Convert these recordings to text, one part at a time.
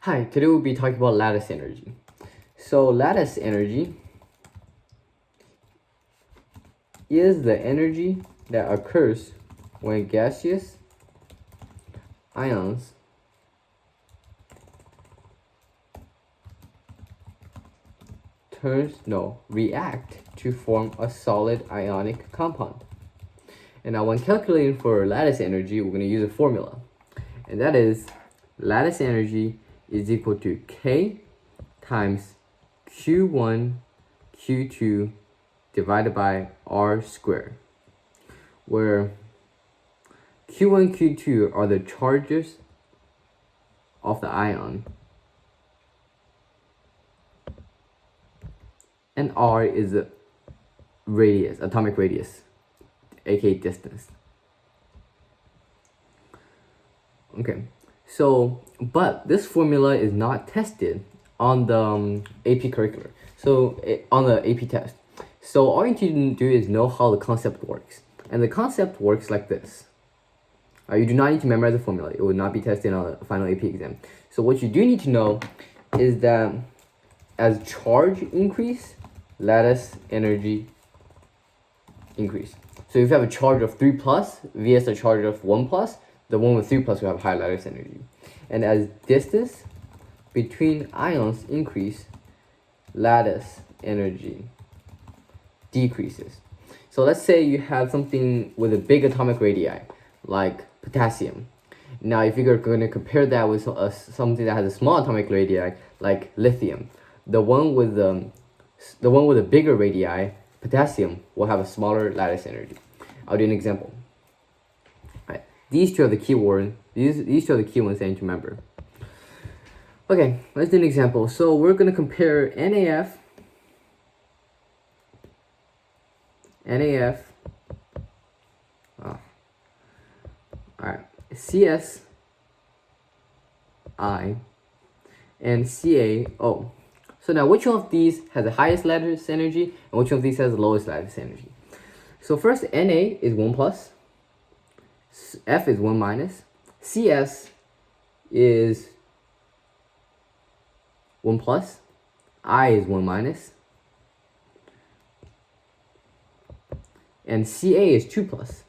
Hi, today we'll be talking about lattice energy. So lattice energy is the energy that occurs when gaseous ions react to form a solid ionic compound. And now when calculating for lattice energy, we're going to use a formula. And that is lattice energy is equal to K times Q1, Q2 divided by R squared, where Q1, Q2 are the charges of the ion, and R is the radius, atomic radius, aka distance. Okay, so, but this formula is not tested on the AP curricular, so on the AP test. So all you need to do is know how the concept works. And the concept works like this. You do not need to memorize the formula. It will not be tested on the final AP exam. So what you do need to know is that as charge increase, lattice energy increase. So if you have a charge of 3 plus vs a charge of 1 plus, the one with 3 plus will have high lattice energy. And as distance between ions increase, lattice energy decreases. So let's say you have something with a big atomic radii, like potassium. Now, if you're going to compare that with something that has a small atomic radii, like lithium, the one with a bigger radii, potassium, will have a smaller lattice energy. I'll do an example. Right. These two are the key words. These two are the key ones that you need to remember. Okay, let's do an example. So we're going to compare NaF, CSI, and CaO. So now, which one of these has the highest lattice energy, and which one of these has the lowest lattice energy? So first, Na is 1 plus, F is 1 minus, Cs is 1 plus, I is 1 minus, and Ca is 2 plus,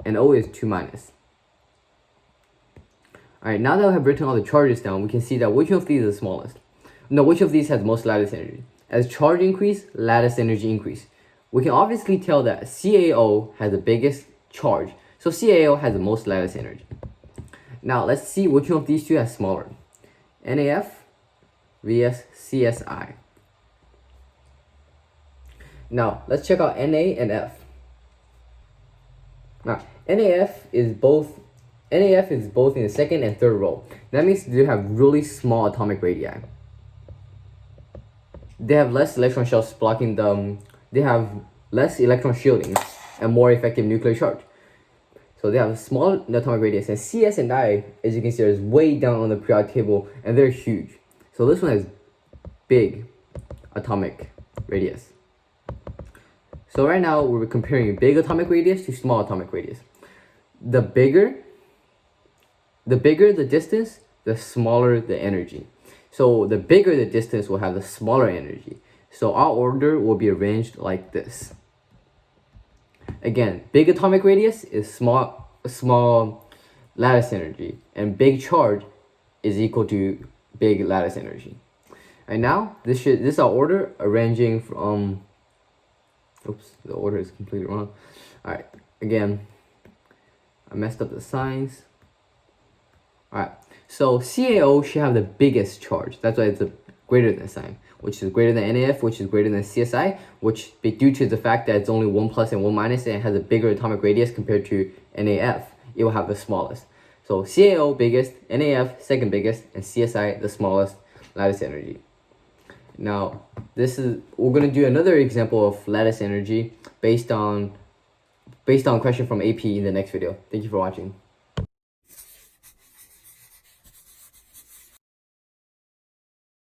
and O is 2 minus. Alright, now that we have written all the charges down, we can see that which of these is the smallest. No, which of these has the most lattice energy? As charge increase, lattice energy increase. We can obviously tell that CaO has the biggest charge, so CaO has the most lattice energy. Now let's see which one of these two has smaller. NaF vs CSI. Now let's check out Na and F. Now NaF is both in the second and third row. That means they have really small atomic radii. They have less electron shells blocking them. They have less electron shielding and more effective nuclear charge. So they have a small atomic radius. And Cs and I, as you can see, is way down on the periodic table, and they're huge. So this one has big atomic radius. So right now we're comparing big atomic radius to small atomic radius. The bigger the distance, the smaller the energy. So the bigger the distance will have the smaller energy. So our order will be arranged like this. Again, big atomic radius is small lattice energy, and big charge is equal to big lattice energy. And now this is our order, arranging from oops, the order is completely wrong. Alright, again, I messed up the signs. Alright, so CaO should have the biggest charge. That's why it's a greater than sign, which is greater than NaF, which is greater than CSI, which due to the fact that it's only 1 plus and 1 minus, and it has a bigger atomic radius compared to NaF, it will have the smallest. So CaO biggest, NaF second biggest, and CSI the smallest lattice energy. Now, we're gonna do another example of lattice energy based on a question from AP in the next video. Thank you for watching.